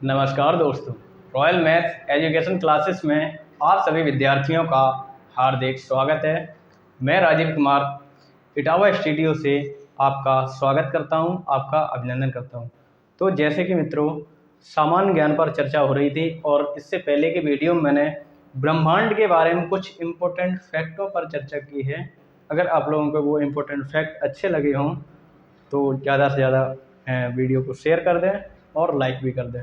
नमस्कार दोस्तों, royal maths education classes में आप सभी विद्यार्थियों का हार्दिक स्वागत है। मैं राजीव कुमार इटावा स्टूडियो से आपका स्वागत करता हूं, आपका अभिनंदन करता हूं। तो जैसे कि मित्रों, सामान्य ज्ञान पर चर्चा हो रही थी और इससे पहले के वीडियो में मैंने ब्रह्मांड के बारे में कुछ इम्पोर्टेंट फैक्टों पर चर्चा की है। अगर आप लोगों को वो इम्पोर्टेंट फैक्ट अच्छे लगे हों तो ज़्यादा से ज़्यादा वीडियो को शेयर कर दें और लाइक भी कर दें।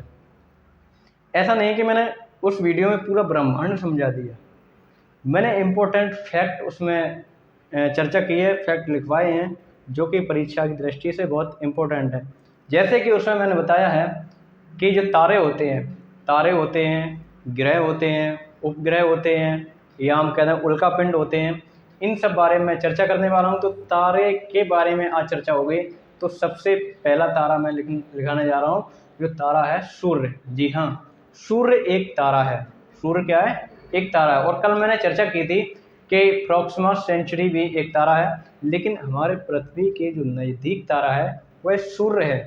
ऐसा नहीं कि मैंने उस वीडियो में पूरा ब्रह्मांड समझा दिया, मैंने इम्पोर्टेंट फैक्ट उसमें चर्चा की है, फैक्ट लिखवाए हैं जो कि परीक्षा की दृष्टि से बहुत इम्पोर्टेंट है। जैसे कि उसमें मैंने बताया है कि जो तारे होते हैं, ग्रह होते हैं, उपग्रह होते हैं, या हम कहते हैं उल्कापिंड होते हैं, इन सब बारे में मैं चर्चा करने वाला हूँ। तो तारे के बारे में आज चर्चा हो गई। तो सबसे पहला तारा मैं लिखाने जा रहा हूँ, जो तारा है सूर्य। जी हाँ, सूर्य एक तारा है। सूर्य क्या है? एक तारा है। और कल मैंने चर्चा की थी कि प्रॉक्सिमा सेंचुरी भी एक तारा है, लेकिन हमारे पृथ्वी के जो नज़दीक तारा है वह सूर्य है।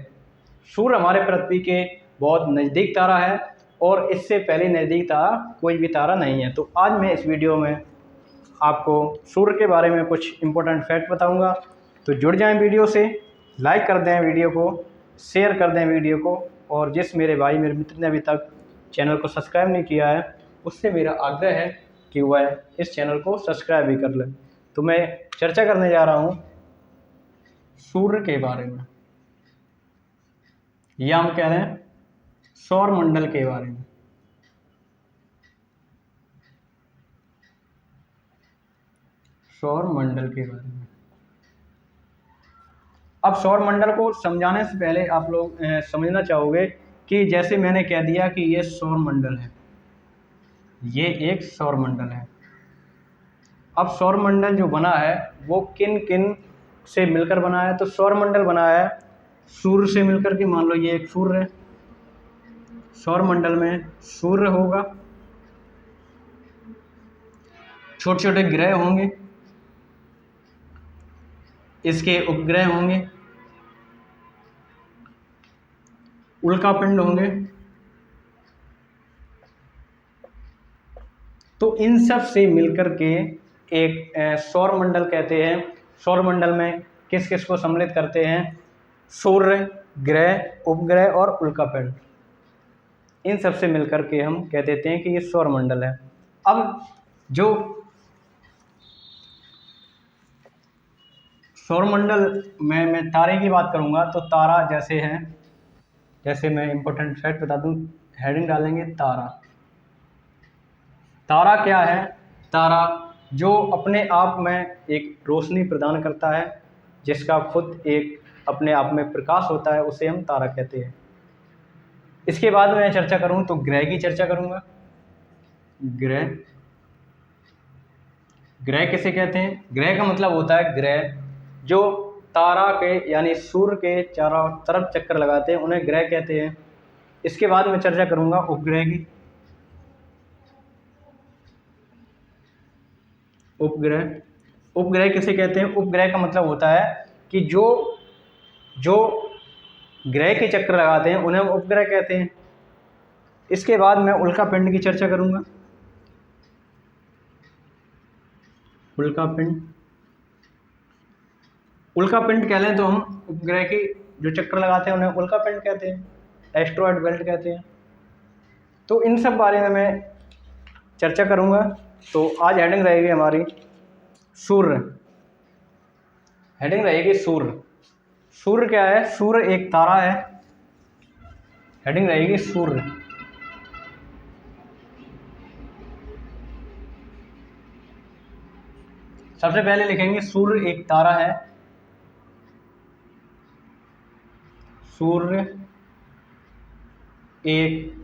सूर्य हमारे पृथ्वी के बहुत नज़दीक तारा है और इससे पहले नज़दीक तारा कोई भी तारा नहीं है। तो आज मैं इस वीडियो में आपको सूर्य के बारे में कुछ इम्पोर्टेंट फैक्ट बताऊंगा। तो जुड़ जाएं वीडियो से, लाइक कर दें वीडियो को, शेयर कर दें वीडियो को, और जिस मेरे मित्र ने अभी तक चैनल को सब्सक्राइब नहीं किया है उससे मेरा आग्रह है कि वह इस चैनल को सब्सक्राइब भी कर ले। तो मैं चर्चा करने जा रहा हूँ सूर्य के बारे में, या हम कह रहे हैं सौर मंडल के बारे में। सौर मंडल के बारे में। अब सौर मंडल को समझाने से पहले आप लोग समझना चाहोगे कि जैसे मैंने कह दिया कि ये सौर मंडल है, ये एक सौर मंडल है। अब सौर मंडल जो बना है वो किन किन से मिलकर बना है? तो सौर मंडल बना है सूर्य से मिलकर के। मान लो ये एक सूर्य है, सौर मंडल में सूर्य होगा, छोटे छोटे ग्रह होंगे, इसके उपग्रह होंगे, उल्कापिंड होंगे। तो इन सब से मिलकर के एक सौर मंडल कहते हैं। सौर मंडल में किस किस को सम्मिलित करते हैं? सूर्य, ग्रह, उपग्रह और उल्कापिंड। इन सब से मिलकर के हम कह देते हैं कि ये सौर मंडल है। अब जो सौर मंडल में मैं तारे की बात करूंगा तो तारा जैसे है, जैसे मैं इम्पोर्टेंट फैक्ट बता दूं, हेडिंग डालेंगे तारा। तारा क्या है? तारा जो अपने आप में एक रोशनी प्रदान करता है, जिसका खुद एक अपने आप में प्रकाश होता है, उसे हम तारा कहते हैं। इसके बाद मैं चर्चा करूं तो ग्रह की चर्चा करूंगा। ग्रह, ग्रह किसे कहते हैं? ग्रह का मतलब होता है ग्रह जो तारा के यानी सूर्य के चारों तरफ चक्कर लगाते हैं, उन्हें ग्रह कहते हैं। इसके बाद मैं चर्चा करूंगा उपग्रह की। उपग्रह, उपग्रह किसे कहते हैं? उपग्रह का मतलब होता है कि जो जो ग्रह के चक्कर लगाते हैं उन्हें उपग्रह कहते हैं। इसके बाद मैं उल्कापिंड की चर्चा करूंगा। उल्कापिंड, उल्कापिंड कह लें तो हम उपग्रह की जो चक्कर लगाते हैं उन्हें उल्कापिंड कहते हैं, एस्ट्रॉयड बेल्ट कहते हैं। तो इन सब बारे में मैं चर्चा करूंगा। तो आज हेडिंग रहेगी हमारी सूर्य। हेडिंग रहेगी सूर्य। सूर्य क्या है? सूर्य एक तारा है। हेडिंग रहेगी सूर्य। सबसे पहले लिखेंगे सूर्य एक तारा है। सूर्य एक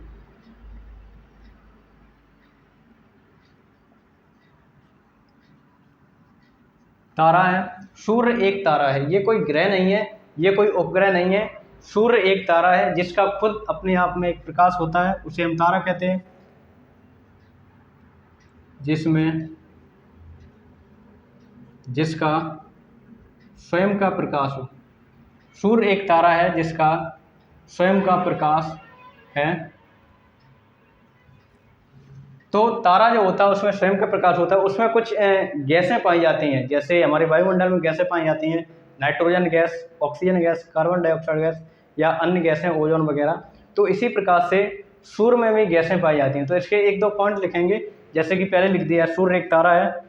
तारा है। सूर्य एक तारा है, ये कोई ग्रह नहीं है, ये कोई उपग्रह नहीं है। सूर्य एक तारा है जिसका खुद अपने आप में एक प्रकाश होता है, उसे हम तारा कहते हैं। जिसका स्वयं का प्रकाश हो। सूर्य एक तारा है जिसका स्वयं का प्रकाश है। तो तारा जो होता है उसमें स्वयं का प्रकाश होता है, उसमें कुछ गैसें पाई जाती हैं, जैसे हमारे वायुमंडल में गैसें पाई जाती हैं, nitrogen gas, oxygen gas, carbon dioxide gas या अन्य गैसें, ओजोन वगैरह। तो इसी प्रकार से सूर्य में भी गैसें पाई जाती हैं। तो इसके एक दो पॉइंट लिखेंगे, जैसे कि पहले लिख दिया, सूर्य एक तारा है।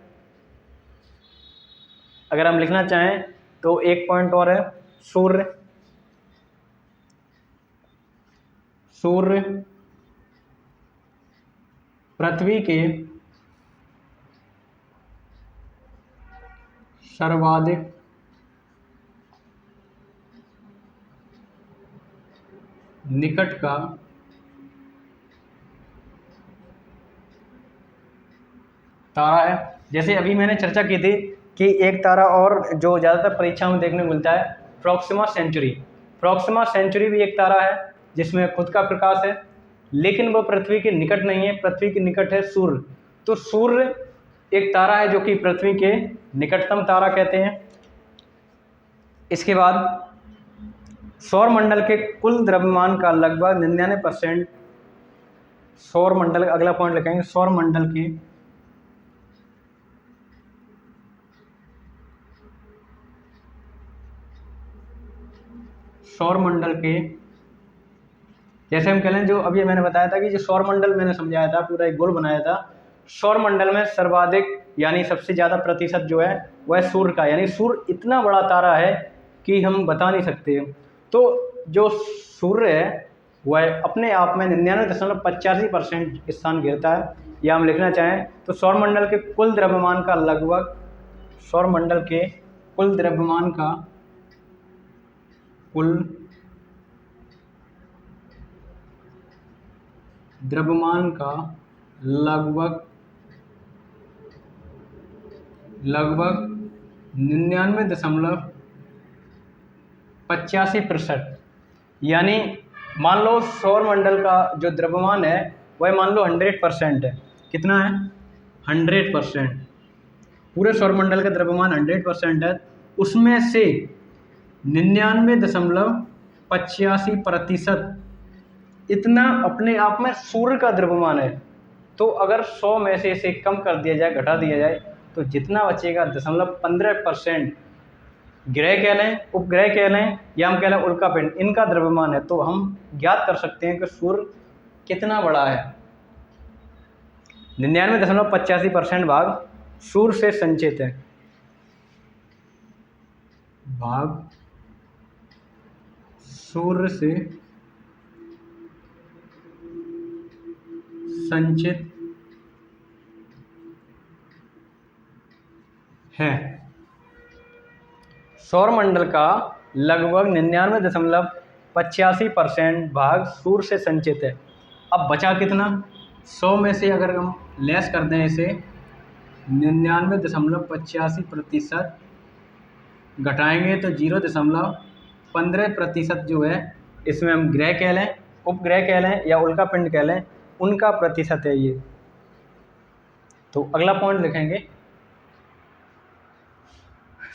अगर हम लिखना चाहें तो एक पॉइंट और है, सूर्य पृथ्वी के सर्वाधिक निकट का तारा है। जैसे अभी मैंने चर्चा की थी कि एक तारा और जो ज़्यादातर परीक्षा में देखने को मिलता है, प्रोक्सिमा सेंचुरी। प्रोक्सिमा सेंचुरी भी एक तारा है जिसमें खुद का प्रकाश है, लेकिन वह पृथ्वी के निकट नहीं है। पृथ्वी के निकट है सूर्य। तो सूर्य एक तारा है जो कि पृथ्वी के निकटतम तारा कहते हैं। इसके बाद सौर मंडल के कुल द्रव्यमान का लगभग 99%, सौर मंडल, अगला पॉइंट लिखेंगे, सौर मंडल के जैसे हम कह लें, जो अभी मैंने बताया था कि जो सौर मंडल मैंने समझाया था, पूरा एक गोल बनाया था। सौर मंडल में सर्वाधिक यानी सबसे ज़्यादा प्रतिशत जो है वह सूर्य का, यानी सूर्य इतना बड़ा तारा है कि हम बता नहीं सकते। तो जो सूर्य है वह अपने आप में 99.85% स्थान घेरता है। या हम लिखना चाहें तो सौर मंडल के कुल द्रव्यमान का लगभग, सौर मंडल के कुल द्रव्यमान का लगभग 99.85%, यानी मान लो सौर मंडल का जो द्रव्यमान है वह मान लो 100% है। कितना है? 100%। पूरे सौर मंडल का द्रव्यमान 100% है, उसमें से 99.85% इतना अपने आप में सूर्य का द्रव्यमान है। तो अगर 100 में से इसे कम कर दिया जाए, घटा दिया जाए, तो जितना बचेगा 0.15% ग्रह कह लें, उपग्रह कह लें, या हम कह लें उल्कापिंड, इनका द्रव्यमान है। तो हम ज्ञात कर सकते हैं कि सूर्य कितना बड़ा है। 99.85% भाग सूर्य से संचित है, भाग सूर्य से संचित है। सौर मंडल का लगभग 99.85% भाग सूर्य से संचित है। अब बचा कितना? 100 में से अगर हम लेस कर दें इसे, 99.85% घटाएंगे तो 0.15% जो है, इसमें हम ग्रह कह लें, उपग्रह कह लें या उल्कापिंड कह लें, उनका प्रतिशत है ये। तो अगला पॉइंट लिखेंगे,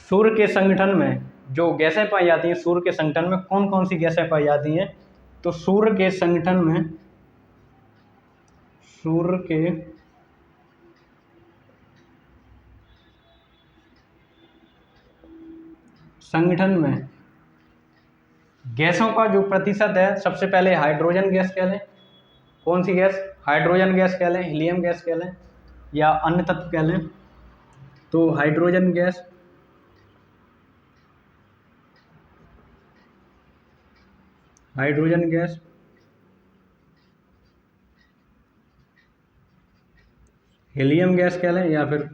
सूर्य के संगठन में जो गैसें पाई जाती हैं, सूर्य के संगठन में कौन कौन सी गैसें पाई जाती हैं? तो सूर्य के संगठन में गैसों का जो प्रतिशत है, सबसे पहले हाइड्रोजन गैस कह लें। कौन सी गैस? हाइड्रोजन गैस कह लें, हीलियम गैस कह लें, या अन्य तत्व कह लें। तो हाइड्रोजन गैस, हीलियम गैस कह लें, या फिर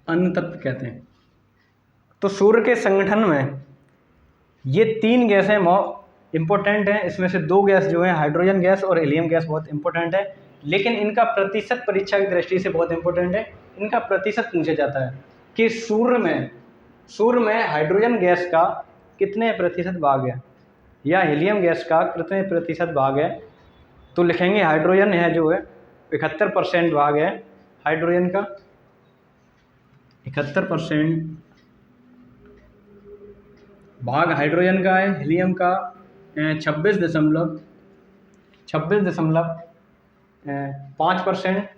अन्य तत्व कहते हैं। तो सूर्य के संगठन में ये 3 गैसें इम्पोर्टेंट हैं। इसमें से 2 गैस जो है, हाइड्रोजन गैस और हीलियम गैस, बहुत इंपॉर्टेंट है। लेकिन इनका प्रतिशत परीक्षा की दृष्टि से बहुत इंपॉर्टेंट है। इनका प्रतिशत पूछा जाता है कि सूर्य में हाइड्रोजन गैस का कितने प्रतिशत भाग है या हीलियम गैस का कितने प्रतिशत भाग है। तो लिखेंगे हाइड्रोजन है जो है 71% भाग है हाइड्रोजन का, 71% भाग हाइड्रोजन का है। हीलियम का 26.5% 26.5%,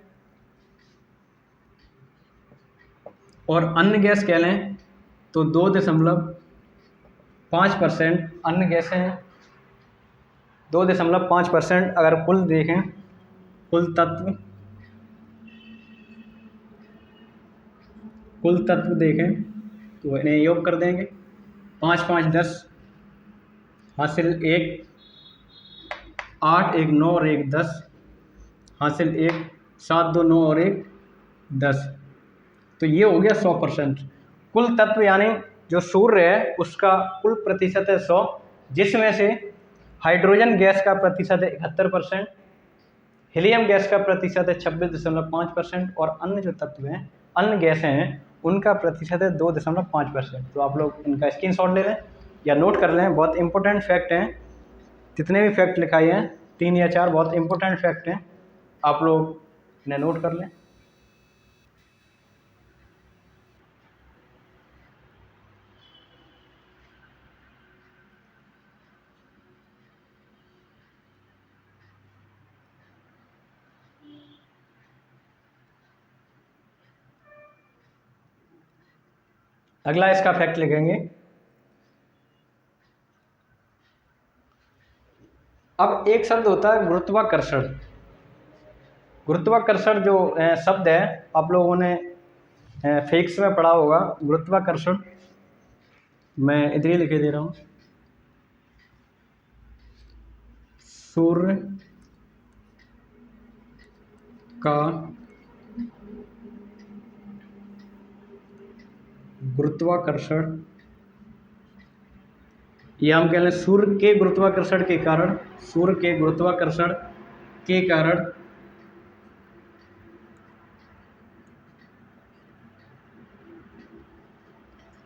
और अन्य गैस कह लें तो 2.5% अन्य गैसें हैं। 2.5%। अगर कुल देखें, कुल तत्व देखें तो इन्हें योग कर देंगे। 5 5 10 हासिल 1, 8 1 9 और 1 10 हासिल 1, 7 2 9 और 1 10। तो ये हो गया 100%। कुल तत्व यानी जो सूर्य है उसका कुल प्रतिशत है 100, जिसमें से हाइड्रोजन गैस का प्रतिशत है 71%, हीलियम गैस का प्रतिशत है 26.5%, और अन्य जो तत्व हैं, अन्य गैसें हैं, उनका प्रतिशत है 2.5%। तो आप लोग इनका स्क्रीनशॉट ले लें या नोट कर लें। बहुत इंपॉर्टेंट फैक्ट हैं, जितने भी फैक्ट लिखाए हैं 3 या 4 बहुत इंपॉर्टेंट फैक्ट हैं, आप लोग इन्हें नोट कर लें। अगला इसका फैक्ट लिखेंगे। अब एक शब्द होता है गुरुत्वाकर्षण। गुरुत्वाकर्षण जो शब्द है आप लोगों ने फिजिक्स में पढ़ा होगा। गुरुत्वाकर्षण मैं इधर ही लिखे दे रहा हूँ। सूर्य का गुरुत्वाकर्षण, या हम कह लें सूर्य के गुरुत्वाकर्षण के कारण, सूर्य के गुरुत्वाकर्षण के कारण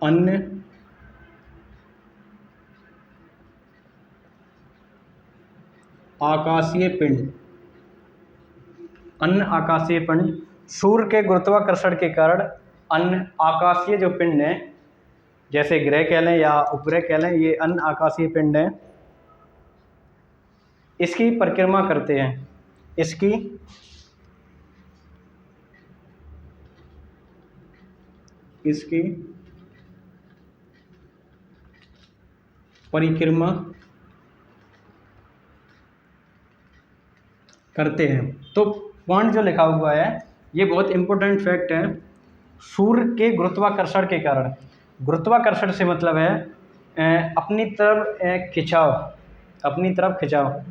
अन्य आकाशीय पिंड, अन्य आकाशीय पिंड, सूर्य के गुरुत्वाकर्षण के कारण अन्य आकाशीय जो पिंड हैं, जैसे ग्रह कह लें या उपग्रह कह लें, ये अन्य आकाशीय पिंड हैं, इसकी परिक्रमा करते हैं। इसकी परिक्रमा करते हैं। तो पॉइंट जो लिखा हुआ है ये बहुत इंपॉर्टेंट फैक्ट है। सूर्य के गुरुत्वाकर्षण के कारण, गुरुत्वाकर्षण से मतलब है अपनी तरफ खिंचाव, अपनी तरफ खिंचाव।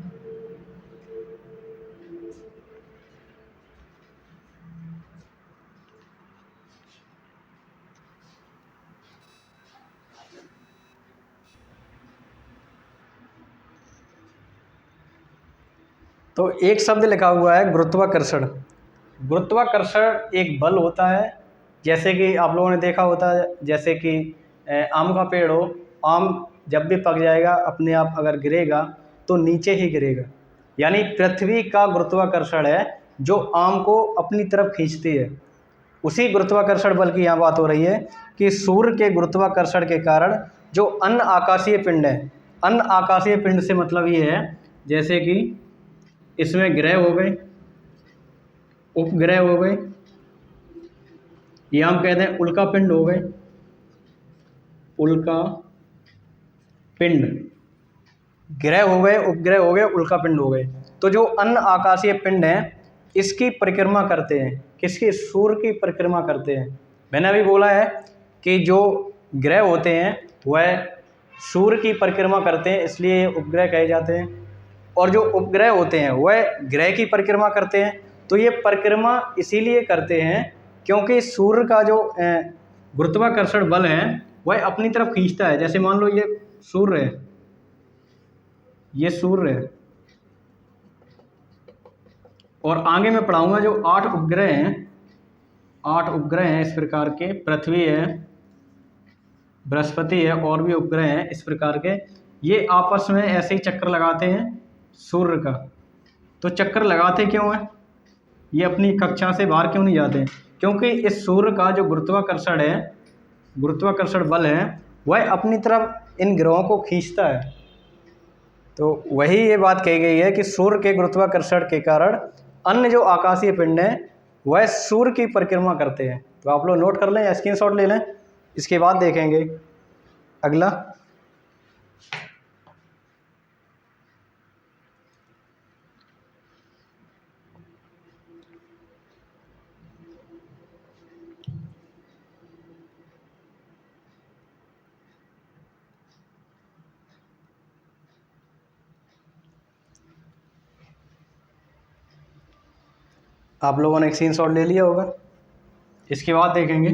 तो एक शब्द लिखा हुआ है गुरुत्वाकर्षण। गुरुत्वाकर्षण एक बल होता है, जैसे कि आप लोगों ने देखा होता है, जैसे कि आम का पेड़ हो, आम जब भी पक जाएगा अपने आप अगर गिरेगा तो नीचे ही गिरेगा। यानी पृथ्वी का गुरुत्वाकर्षण है जो आम को अपनी तरफ खींचती है। उसी गुरुत्वाकर्षण बल की यहाँ बात हो रही है कि सूर्य के गुरुत्वाकर्षण के कारण जो अन्य आकाशीय पिंड है, अन्य आकाशीय पिंड से मतलब ये है जैसे कि इसमें ग्रह हो गए, उपग्रह हो गए, या हम कहते हैं उल्का पिंड हो गए, उल्का पिंड, ग्रह हो गए, उपग्रह हो गए, उल्का पिंड हो गए। तो जो अन्य आकाशीय पिंड हैं इसकी परिक्रमा करते हैं। किसकी? सूर्य की परिक्रमा करते हैं। मैंने अभी बोला है कि जो ग्रह होते हैं वह सूर्य की परिक्रमा करते हैं, इसलिए उपग्रह कहे जाते हैं, और जो उपग्रह होते हैं वह ग्रह की परिक्रमा करते हैं। तो ये परिक्रमा इसीलिए करते हैं क्योंकि सूर्य का जो गुरुत्वाकर्षण बल है वह अपनी तरफ खींचता है। जैसे मान लो ये सूर्य है, ये सूर्य है, और आगे मैं पढ़ाऊंगा जो 8 उपग्रह हैं, 8 उपग्रह हैं इस प्रकार के, पृथ्वी है, बृहस्पति है, और भी उपग्रह हैं इस प्रकार के। ये आपस में ऐसे ही चक्कर लगाते हैं सूर्य का। तो चक्कर लगाते क्यों हैं? ये अपनी कक्षा से बाहर क्यों नहीं जाते? क्योंकि इस सूर्य का जो गुरुत्वाकर्षण है, गुरुत्वाकर्षण बल है, वह अपनी तरफ इन ग्रहों को खींचता है। तो वही ये बात कही गई है कि सूर्य के गुरुत्वाकर्षण के कारण अन्य जो आकाशीय पिंड हैं वह सूर्य की परिक्रमा करते हैं। तो आप लोग नोट कर लें या स्क्रीनशॉट ले लें, इसके बाद देखेंगे अगला। आप लोगों ने स्क्रीनशॉट ले लिया होगा, इसके बाद देखेंगे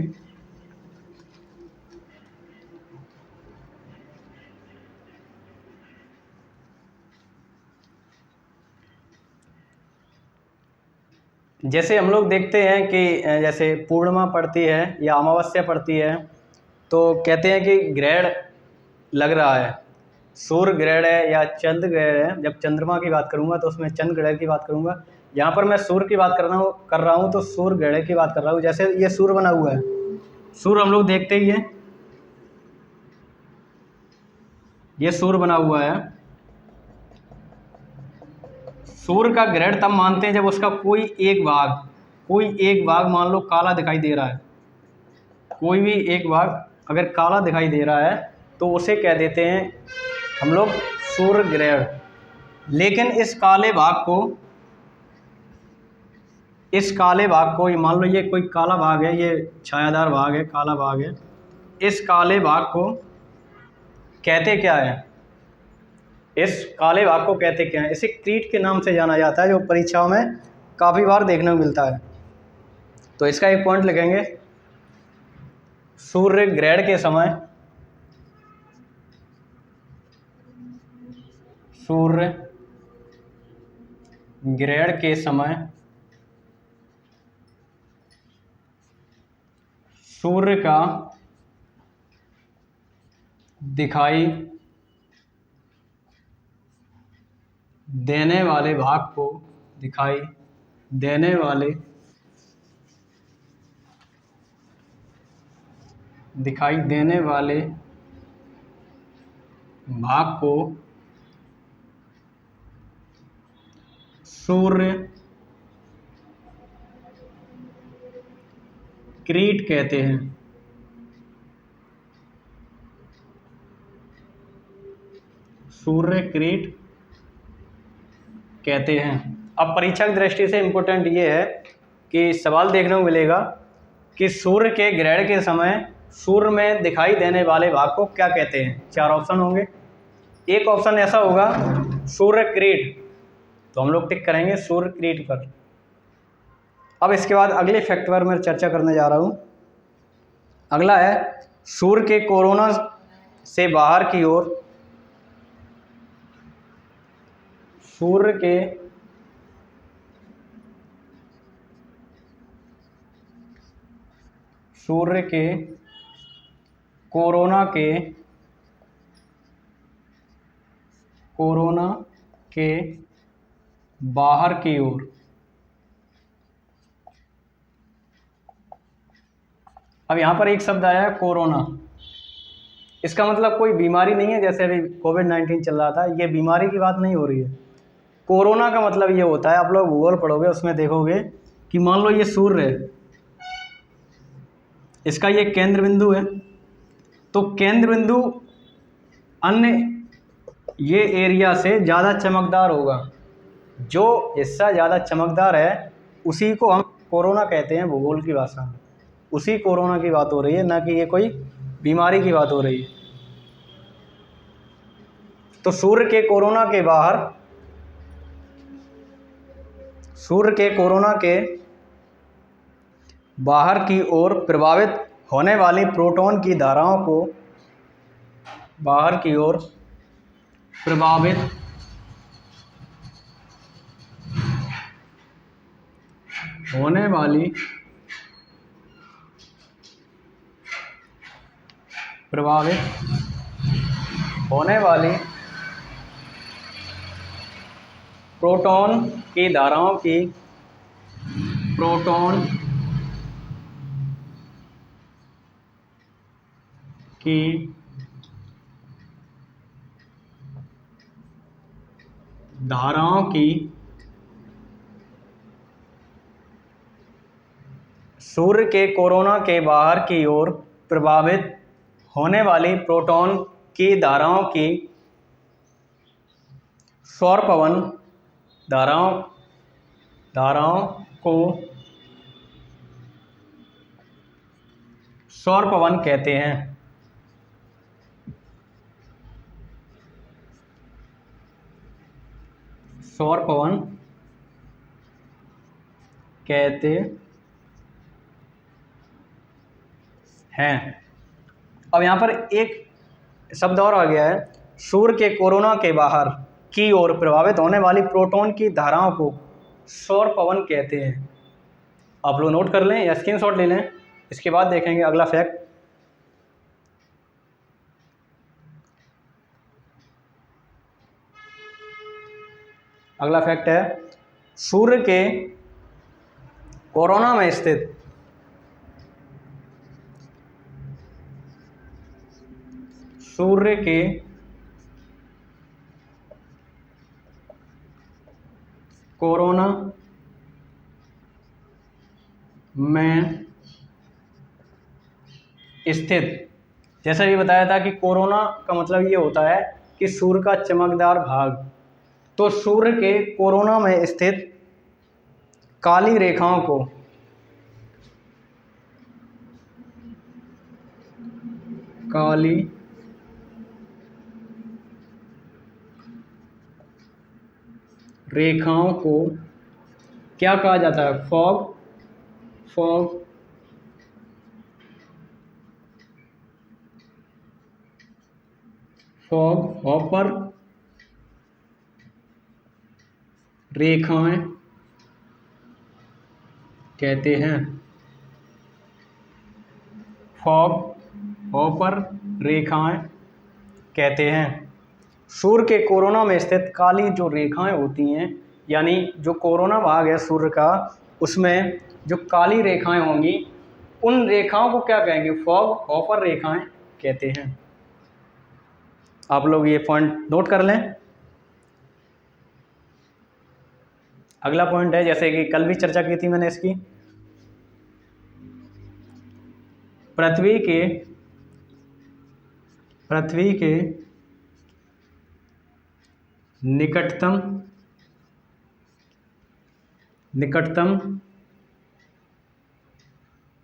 जैसे हम लोग देखते हैं कि जैसे पूर्णिमा पड़ती है या अमावस्या पड़ती है तो कहते हैं कि ग्रहण लग रहा है, सूर्य ग्रहण है या चंद्र ग्रहण है। जब चंद्रमा की बात करूंगा तो उसमें चंद्र ग्रहण की बात करूंगा। यहाँ पर मैं सूर्य की बात कर रहा हूँ तो सूर्य ग्रहण की बात कर रहा हूँ। जैसे ये सूर्य बना हुआ है, सूर्य हम लोग देखते ही हैं, ये सूर्य बना हुआ है। सूर्य का ग्रहण तब मानते हैं जब उसका कोई एक भाग मान लो काला दिखाई दे रहा है। कोई भी एक भाग अगर काला दिखाई दे रहा है तो उसे कह देते हैं हम लोग सूर्य ग्रहण। लेकिन इस काले भाग को ये मान लो ये कोई काला भाग है, ये छायादार भाग है, काला भाग है, इस काले भाग को कहते क्या है? इस काले भाग को कहते क्या है? इसे क्रीट के नाम से जाना जाता है, जो परीक्षाओं में काफ़ी बार देखने को मिलता है। तो इसका एक पॉइंट लिखेंगे, सूर्य ग्रहण के समय, सूर्य ग्रहण के समय सूर्य का दिखाई देने वाले भाग को, दिखाई देने वाले भाग को सूर्य क्रीट कहते हैं। सूर्य क्रीट कहते हैं। अब परीक्षा की दृष्टि से इम्पोर्टेंट ये है कि सवाल देखने को मिलेगा कि सूर्य के ग्रहण के समय सूर्य में दिखाई देने वाले भाग को क्या कहते हैं। 4 ऑप्शन होंगे। एक ऑप्शन ऐसा होगा सूर्य क्रीट, तो हम लोग टिक करेंगे सूर्य क्रीट पर। अब इसके बाद अगले फैक्ट पर मैं चर्चा करने जा रहा हूँ। अगला है सूर्य के कोरोना से बाहर की ओर, सूर्य के कोरोना के बाहर की ओर। अब यहाँ पर एक शब्द आया है कोरोना। इसका मतलब कोई बीमारी नहीं है, जैसे अभी कोविड-19 चल रहा था, ये बीमारी की बात नहीं हो रही है। कोरोना का मतलब ये होता है, आप लोग भूगोल पढ़ोगे उसमें देखोगे कि मान लो ये सूर्य है, इसका ये केंद्र बिंदु है, तो केंद्र बिंदु अन्य ये एरिया से ज़्यादा चमकदार होगा। जो हिस्सा ज़्यादा चमकदार है उसी को हम कोरोना कहते हैं भूगोल की भाषा में। उसी कोरोना की बात हो रही है, ना कि ये कोई बीमारी की बात हो रही है। तो सूर्य के कोरोना के बाहर की ओर प्रभावित होने वाली प्रोटॉन की धाराओं को, बाहर की ओर प्रभावित होने वाली प्रोटॉन की धाराओं की, प्रोटॉन की धाराओं की सूर्य के कोरोना के बाहर की ओर प्रभावित होने वाली प्रोटॉन की धाराओं की सौर पवन धाराओं को सौर पवन कहते हैं। सौर पवन कहते हैं। अब यहाँ पर एक शब्द और आ गया है, सूर्य के कोरोना के बाहर की ओर प्रभावित होने वाली प्रोटॉन की धाराओं को सौर पवन कहते हैं। आप लोग नोट कर लें या स्क्रीनशॉट ले लें। इसके बाद देखेंगे अगला फैक्ट। अगला फैक्ट है, सूर्य के कोरोना में स्थित सूर्य के कोरोना में स्थित, जैसा ये बताया था कि कोरोना का मतलब ये होता है कि सूर्य का चमकदार भाग, तो सूर्य के कोरोना में स्थित काली रेखाओं को काली रेखाओं को क्या कहा जाता है? फॉग हॉपर रेखाएं कहते हैं। फॉग हॉपर रेखाएं कहते हैं। सूर्य के कोरोना में स्थित काली जो रेखाएं होती हैं, यानी जो कोरोना भाग है सूर्य का, उसमें जो काली रेखाएं होंगी, उन रेखाओं को क्या कहेंगे? फॉग हॉपर रेखाएं कहते हैं। आप लोग ये पॉइंट नोट कर लें। अगला पॉइंट है, जैसे कि कल भी चर्चा की थी मैंने इसकी, पृथ्वी के निकटतम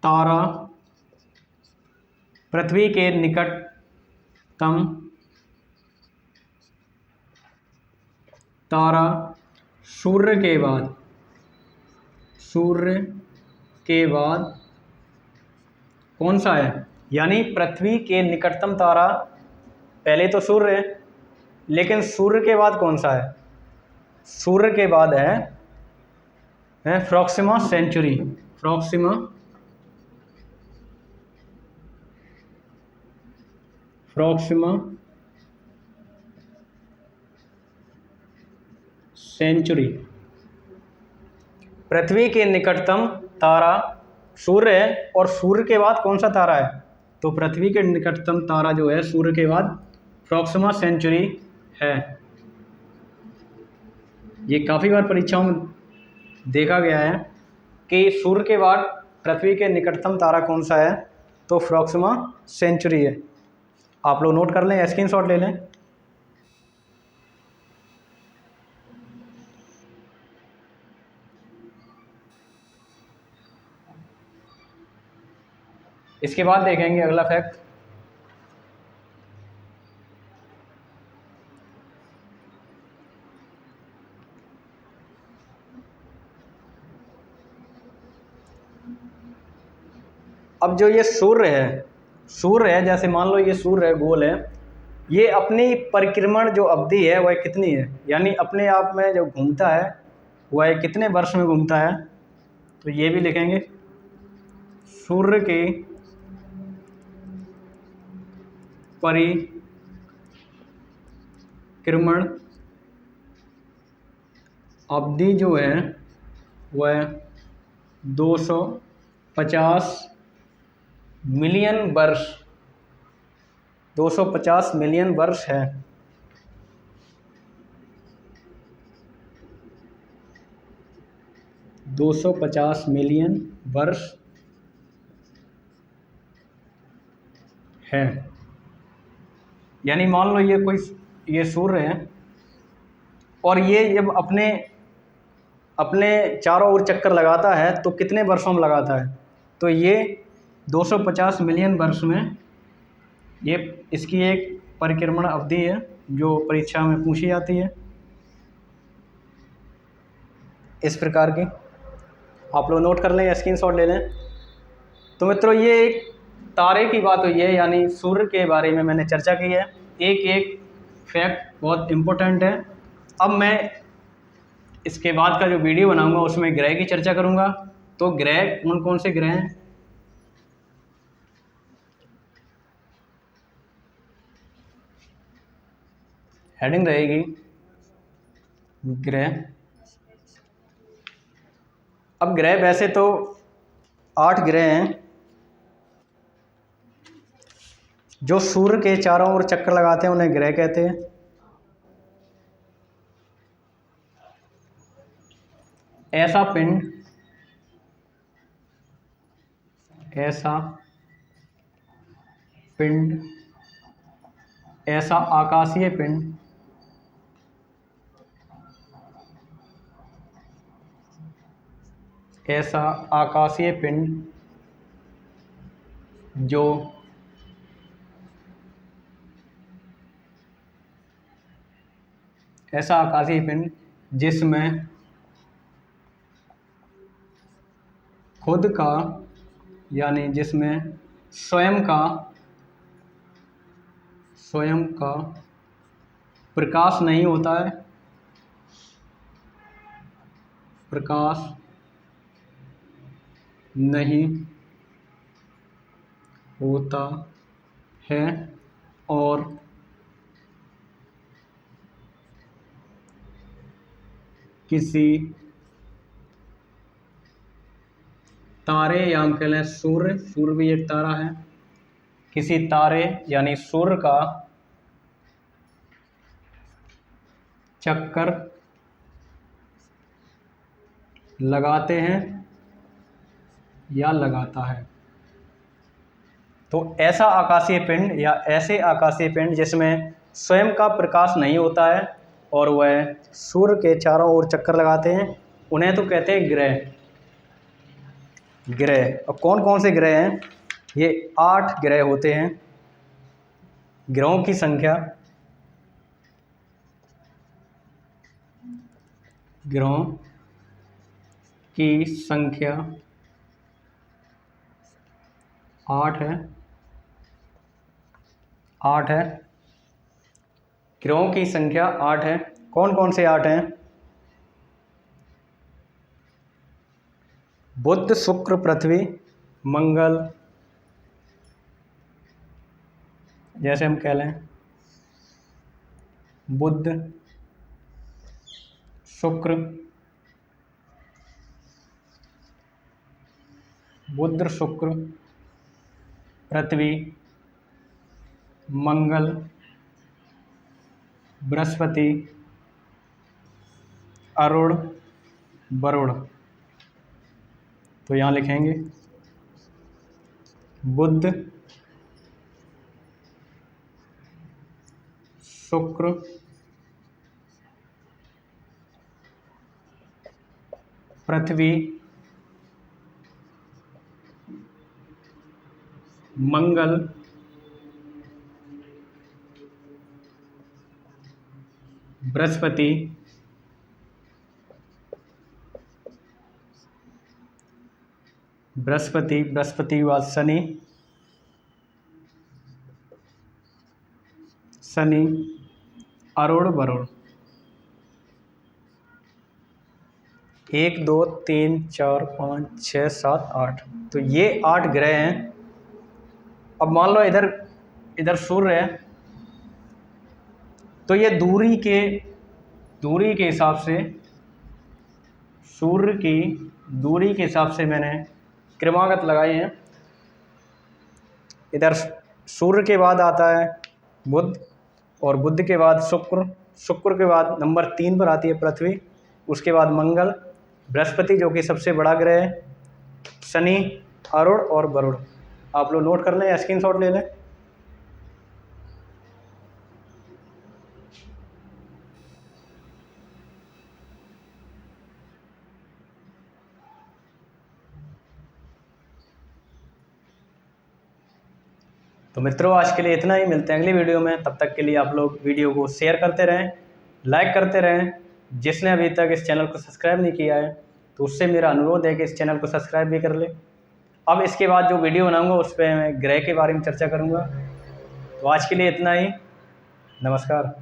तारा, पृथ्वी के निकटतम तारा सूर्य के बाद कौन सा है? यानी पृथ्वी के निकटतम तारा पहले तो सूर्य है, लेकिन सूर्य के बाद कौन सा है? सूर्य के बाद है प्रोक्सिमा सेंचुरी। Proxima Centauri. पृथ्वी के निकटतम तारा सूर्य है, और सूर्य के बाद कौन सा तारा है? तो पृथ्वी के निकटतम तारा जो है सूर्य के बाद प्रोक्सिमा सेंचुरी है। ये काफ़ी बार परीक्षाओं में देखा गया है कि सूर्य के बाद पृथ्वी के निकटतम तारा कौन सा है? तो प्रोक्सिमा सेंचुरी है। आप लोग नोट कर लें, स्क्रीनशॉट ले लें। इसके बाद देखेंगे अगला फैक्ट। अब जो ये सूर्य है, जैसे मान लो ये सूर्य है, गोल है, ये अपनी परिक्रमण जो अवधि है वह कितनी है? यानी अपने आप में जो घूमता है वह कितने वर्ष में घूमता है? तो ये भी लिखेंगे, सूर्य के परिक्रमण अवधि जो है वह 250 मिलियन वर्ष है। 250 मिलियन वर्ष है। यानी मान लो ये सूर्य है और ये जब अपने अपने चारों ओर चक्कर लगाता है तो कितने वर्षों में लगाता है, तो ये 250 मिलियन वर्ष में ये इसकी एक परिक्रमण अवधि है जो परीक्षा में पूछी जाती है। इस प्रकार की आप लोग नोट कर लें या स्क्रीनशॉट ले लें। तो मित्रों ये एक तारे की बात हुई है, यानी सूर्य के बारे में मैंने चर्चा की है। एक एक फैक्ट बहुत इम्पोर्टेंट है। अब मैं इसके बाद का जो वीडियो बनाऊंगा उसमें ग्रह की चर्चा करूंगा। तो ग्रह कौन कौन से ग्रह हैं, हेडिंग रहेगी ग्रह। अब ग्रह वैसे तो 8 ग्रह हैं जो सूर्य के चारों ओर चक्कर लगाते हैं, उन्हें ग्रह कहते हैं। ऐसा पिंड, ऐसा आकाशीय पिंड जो ऐसा आकाशीय पिंड जिसमें खुद का यानी जिसमें स्वयं का प्रकाश नहीं होता है, प्रकाश नहीं होता है और किसी तारे या हम कह लें सूर्य भी एक तारा है, किसी तारे यानी सूर्य का चक्कर लगाते हैं या लगाता है। तो ऐसा आकाशीय पिंड या ऐसे आकाशीय पिंड जिसमें स्वयं का प्रकाश नहीं होता है और वह सूर्य के चारों ओर चक्कर लगाते हैं, उन्हें तो कहते हैं ग्रह। और कौन कौन से ग्रह हैं, ये 8 ग्रह होते हैं। ग्रहों की संख्या 8 है। ग्रहों की संख्या 8 है। कौन कौन से 8 हैं, बुध, शुक्र, पृथ्वी, मंगल, जैसे हम कह लें बुध, शुक्र, पृथ्वी, मंगल, बृहस्पति, अरुण, वरुण। तो यहाँ लिखेंगे बुध, शुक्र, पृथ्वी, मंगल, बृहस्पति, बृहस्पति के बाद शनि, अरुण, वरुण। 1 2 3 4 5 6 7 8। तो ये 8 ग्रह हैं। अब मान लो इधर सूर्य है, तो ये दूरी के हिसाब से, सूर्य की दूरी के हिसाब से मैंने क्रमागत लगाए हैं। इधर सूर्य के बाद आता है बुध, और बुध के बाद शुक्र के बाद नंबर 3 पर आती है पृथ्वी, उसके बाद मंगल, बृहस्पति जो कि सबसे बड़ा ग्रह है, शनि, अरुण और वरुण। आप लोग नोट कर लें या स्क्रीनशॉट ले लें। तो मित्रों, आज के लिए इतना ही। मिलते हैं अगली वीडियो में। तब तक के लिए आप लोग वीडियो को शेयर करते रहें, लाइक करते रहें। जिसने अभी तक इस चैनल को सब्सक्राइब नहीं किया है तो उससे मेरा अनुरोध है कि इस चैनल को सब्सक्राइब भी कर ले। अब इसके बाद जो वीडियो बनाऊंगा उस पर मैं ग्रह के बारे में चर्चा करूंगा। तो आज के लिए इतना ही। नमस्कार।